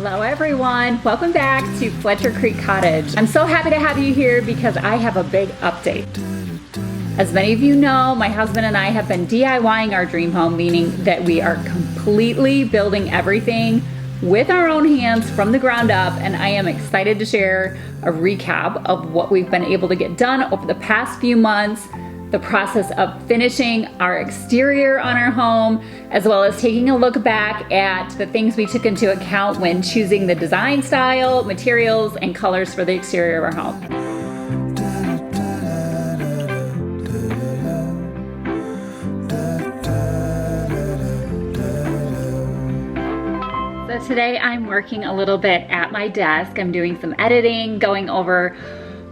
Hello everyone, welcome back to Fletcher Creek Cottage. I'm so happy to have you here because I have a big update. As many of you know, my husband and I have been DIYing our dream home, meaning that we are completely building everything with our own hands from the ground up, and I am excited to share a recap of what we've been able to get done over the past few months, the process of finishing our exterior on our home, as well as taking a look back at the things we took into account when choosing the design style, materials, and colors for the exterior of our home. So today I'm working a little bit at my desk. I'm doing some editing, going over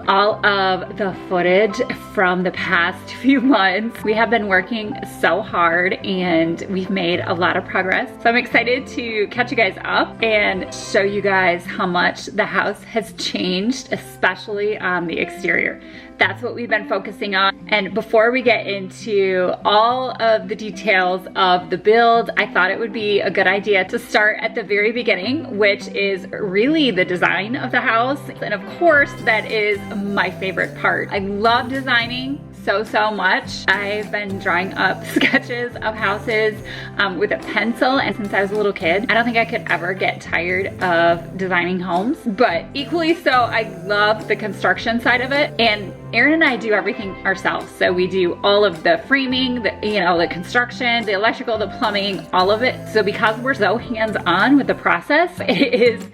all of the footage from the past few months. We have been working so hard and we've made a lot of progress. So I'm excited to catch you guys up and show you guys how much the house has changed, especially on the exterior. That's what we've been focusing on. And before we get into all of the details of the build, I thought it would be a good idea to start at the very beginning, which is really the design of the house. And of course, that is my favorite part. I love designing so much. I've been drawing up sketches of houses with a pencil, and since I was a little kid, I don't think I could ever get tired of designing homes. But equally so, I love the construction side of it, and Aaron and I do everything ourselves. So we do all of the framing, the construction, the electrical, the plumbing, all of it. So because we're so hands-on with the process, it is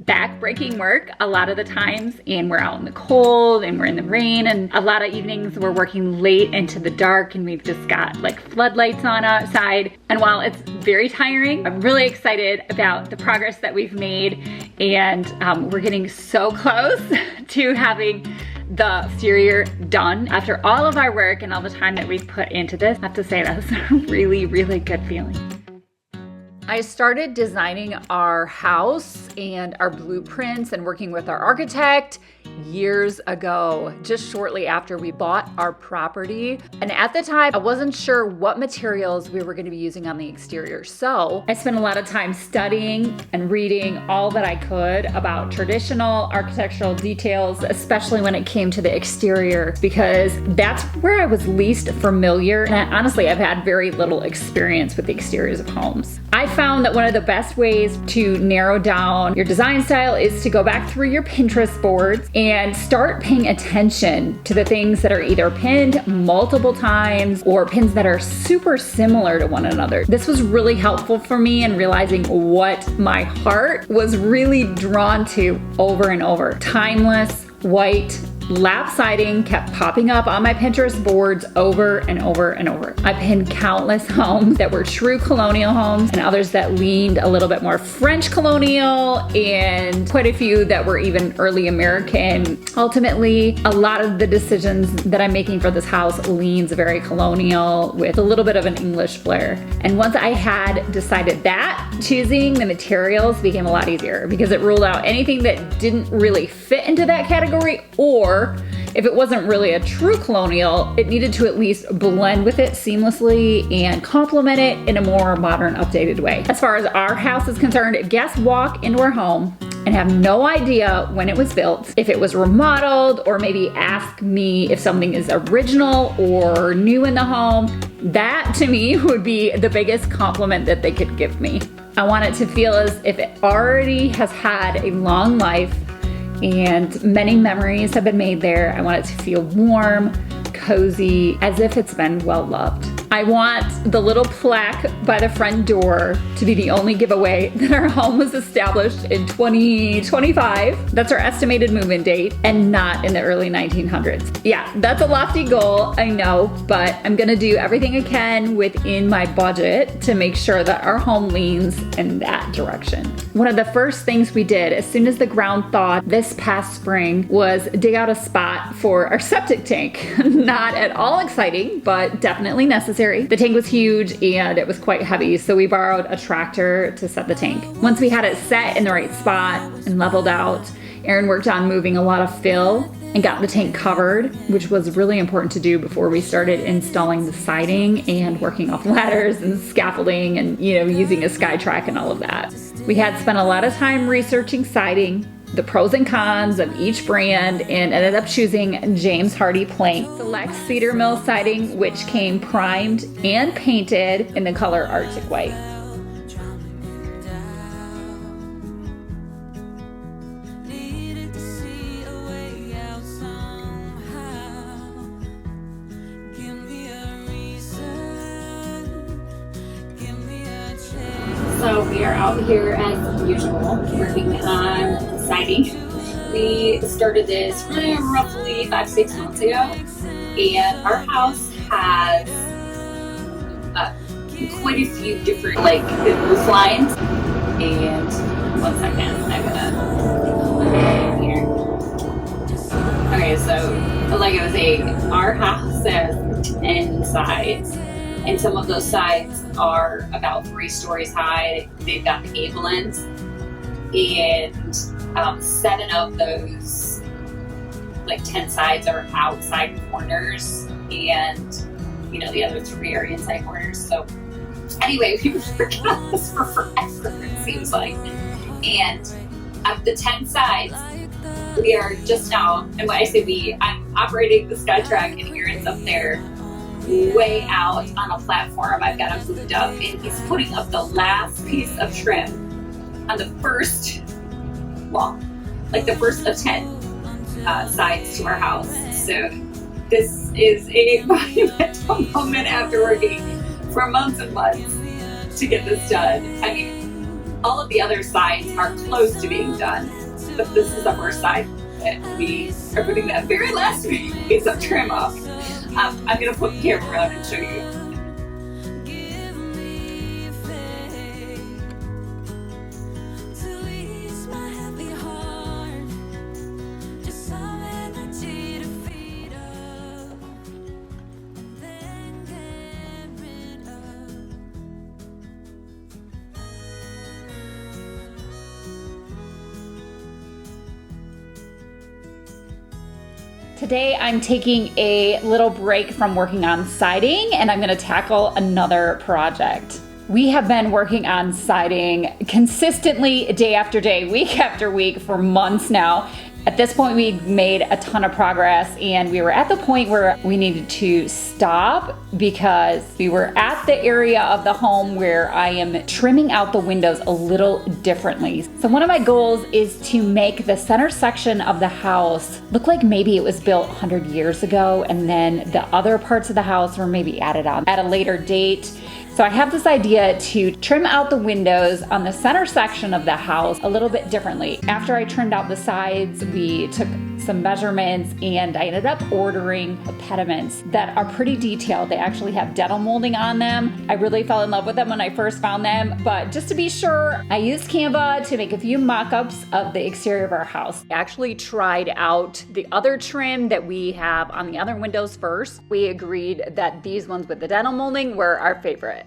back-breaking work a lot of the times, and we're out in the cold and we're in the rain, and a lot of evenings we're working late into the dark and we've just got like floodlights on outside. And while it's very tiring, I'm really excited about the progress that we've made, and we're getting so close to having the exterior done. After all of our work and all the time that we've put into this, I have to say that's a really good feeling. I started designing our house and our blueprints and working with our architect years ago, just shortly after we bought our property. And at the time, I wasn't sure what materials we were going to be using on the exterior. So I spent a lot of time studying and reading all that I could about traditional architectural details, especially when it came to the exterior, because that's where I was least familiar. And honestly, I've had very little experience with the exteriors of homes. I found that one of the best ways to narrow down your design style is to go back through your Pinterest boards and start paying attention to the things that are either pinned multiple times or pins that are super similar to one another. This was really helpful for me in realizing what my heart was really drawn to over and over. Timeless, white, lap siding kept popping up on my Pinterest boards over and over and over. I pinned countless homes that were true colonial homes and others that leaned a little bit more French colonial, and quite a few that were even early American. Ultimately, a lot of the decisions that I'm making for this house leans very colonial with a little bit of an English flair. And once I had decided that, choosing the materials became a lot easier because it ruled out anything that didn't really fit into that category, or if it wasn't really a true colonial, it needed to at least blend with it seamlessly and complement it in a more modern, updated way. As far as our house is concerned, guests walk into our home and have no idea when it was built, if it was remodeled, or maybe ask me if something is original or new in the home. That to me would be the biggest compliment that they could give me. I want it to feel as if it already has had a long life and many memories have been made there. I want it to feel warm, cozy, as if it's been well loved. I want the little plaque by the front door to be the only giveaway that our home was established in 2025. That's our estimated move-in date, and not in the early 1900s. Yeah, that's a lofty goal, I know, but I'm gonna do everything I can within my budget to make sure that our home leans in that direction. One of the first things we did as soon as the ground thawed this past spring was dig out a spot for our septic tank. Not at all exciting, but definitely necessary. The tank was huge and it was quite heavy, so we borrowed a tractor to set the tank. Once we had it set in the right spot and leveled out, Aaron worked on moving a lot of fill and got the tank covered, which was really important to do before we started installing the siding and working off ladders and scaffolding and, using a sky track and all of that. We had spent a lot of time researching siding, the pros and cons of each brand, and ended up choosing James Hardie Plank Select Cedar Mill siding, which came primed and painted in the color Arctic White. So we are out here as usual, working on siding. We started this roughly 5-6 months ago, and our house has quite a few different roof lines. And 1 second, I'm gonna put it in here. Okay, so like I was saying, our house has 10 sides. And some of those sides are about 3 stories high. They've got the gable ends. And 7 of those, 10 sides are outside corners. And, the other 3 are inside corners. So anyway, we've been working on this for forever, it seems like. And of the 10 sides, we are just now, and when I say we, I'm operating the SkyTrack, and Aaron's up there way out on a platform. I've got him moved up, and he's putting up the last piece of trim on the first, the first of 10 sides to our house. So this is a monumental moment after working for months and months to get this done. I mean, all of the other sides are close to being done, but this is the first side that we are putting that very last piece of trim up. I'm going to flip the camera around and show you. Today I'm taking a little break from working on siding, and I'm going to tackle another project. We have been working on siding consistently day after day, week after week for months now. At this point, we made a ton of progress, and we were at the point where we needed to stop because we were at the area of the home where I am trimming out the windows a little differently. So one of my goals is to make the center section of the house look like maybe it was built 100 years ago, and then the other parts of the house were maybe added on at a later date. So I have this idea to trim out the windows on the center section of the house a little bit differently. After I trimmed out the sides, we took some measurements, and I ended up ordering pediments that are pretty detailed. They actually have dental molding on them. I really fell in love with them when I first found them, but just to be sure, I used Canva to make a few mock-ups of the exterior of our house. I actually tried out the other trim that we have on the other windows first. We agreed that these ones with the dental molding were our favorite.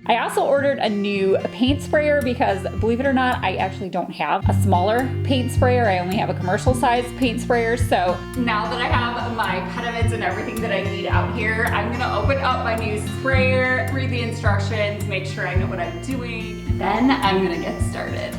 I also ordered a new paint sprayer because, believe it or not, I actually don't have a smaller paint sprayer. I only have a commercial size paint sprayer. So now that I have my pediments and everything that I need out here, I'm gonna open up my new sprayer, read the instructions, make sure I know what I'm doing, and then I'm gonna get started.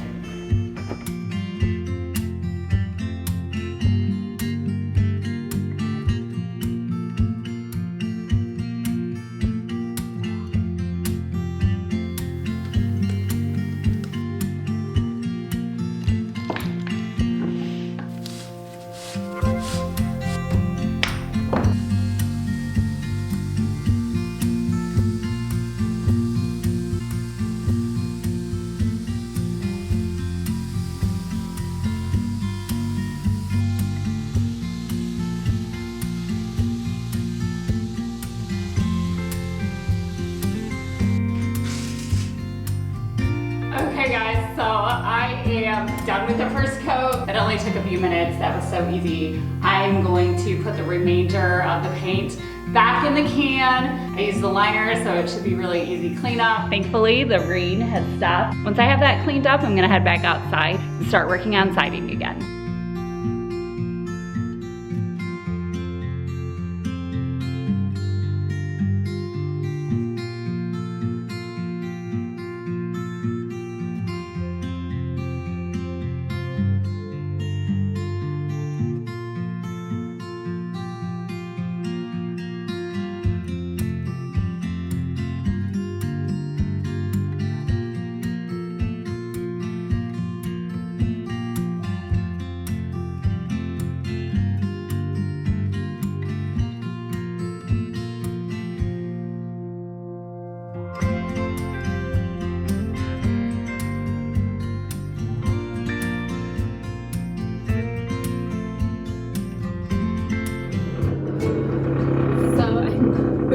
Okay guys, so I am done with the first coat. It only took a few minutes, that was so easy. I'm going to put the remainder of the paint back in the can. I used the liner, so it should be really easy cleanup. Thankfully, the rain has stopped. Once I have that cleaned up, I'm gonna head back outside and start working on siding again.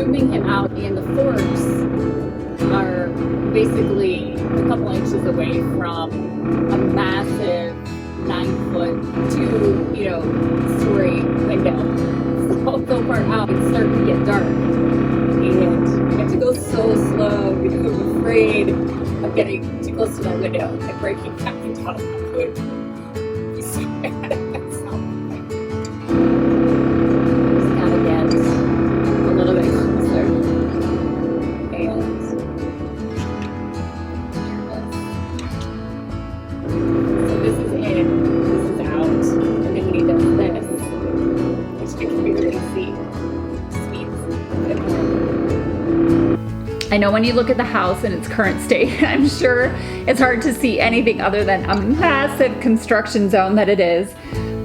moving him out, and the forks are basically a couple inches away from a massive 9-foot, 2-story window. So so far out, it's starting to get dark, and I have to go so slow because I'm afraid of getting too close to that window and breaking back into that wood. It's so bad. Just gotta get a little bit closer. And so this is in, this is out, and then when he does this, which I can barely see, I know when you look at the house in its current state, I'm sure it's hard to see anything other than a massive construction zone that it is.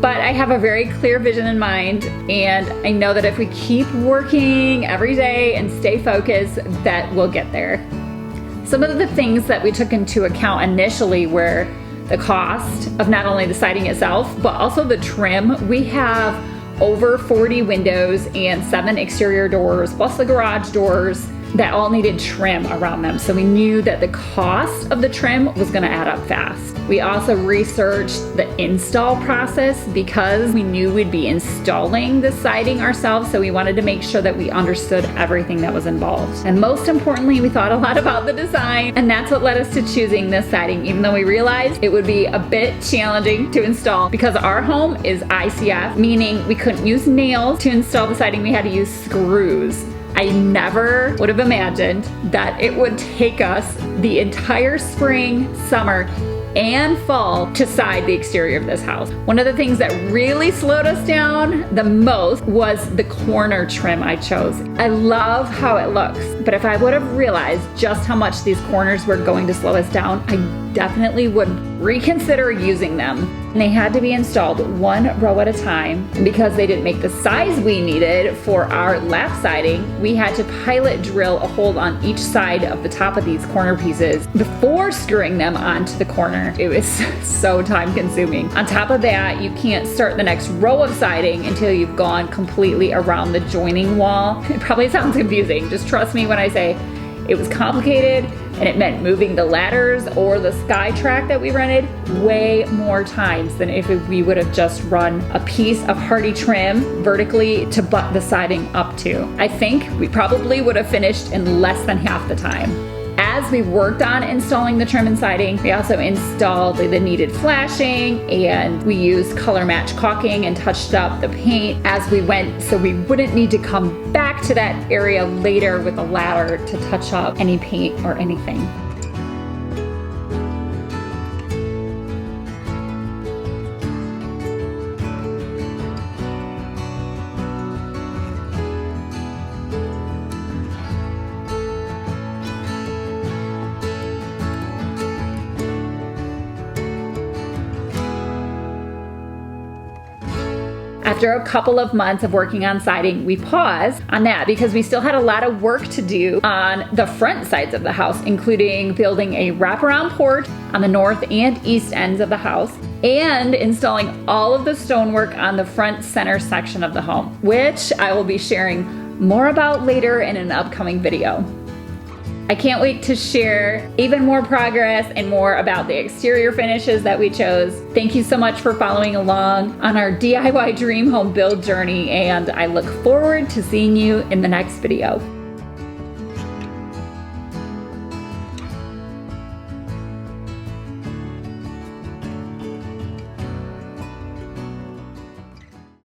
But I have a very clear vision in mind, and I know that if we keep working every day and stay focused, that we'll get there. Some of the things that we took into account initially were the cost of not only the siding itself, but also the trim. We have over 40 windows and 7 exterior doors, plus the garage doors that all needed trim around them. So we knew that the cost of the trim was gonna add up fast. We also researched the install process because we knew we'd be installing the siding ourselves, so we wanted to make sure that we understood everything that was involved. And most importantly, we thought a lot about the design, and that's what led us to choosing this siding, even though we realized it would be a bit challenging to install because our home is ICF, meaning we couldn't use nails to install the siding, we had to use screws. I never would have imagined that it would take us the entire spring, summer, and fall to side the exterior of this house. One of the things that really slowed us down the most was the corner trim I chose. I love how it looks, but if I would have realized just how much these corners were going to slow us down, I definitely would reconsider using them. And they had to be installed one row at a time. And because they didn't make the size we needed for our lap siding, we had to pilot drill a hole on each side of the top of these corner pieces before screwing them onto the corner. It was so time consuming. On top of that, you can't start the next row of siding until you've gone completely around the joining wall. It probably sounds confusing. Just trust me when I say it was complicated, and it meant moving the ladders or the sky track that we rented way more times than if we would have just run a piece of hardy trim vertically to butt the siding up to. I think we probably would have finished in less than half the time. As we worked on installing the trim and siding, we also installed the needed flashing, and we used color match caulking and touched up the paint as we went so we wouldn't need to come back to that area later with a ladder to touch up any paint or anything. After a couple of months of working on siding, we paused on that because we still had a lot of work to do on the front sides of the house, including building a wraparound porch on the north and east ends of the house, and installing all of the stonework on the front center section of the home, which I will be sharing more about later in an upcoming video. I can't wait to share even more progress and more about the exterior finishes that we chose. Thank you so much for following along on our DIY dream home build journey, and I look forward to seeing you in the next video.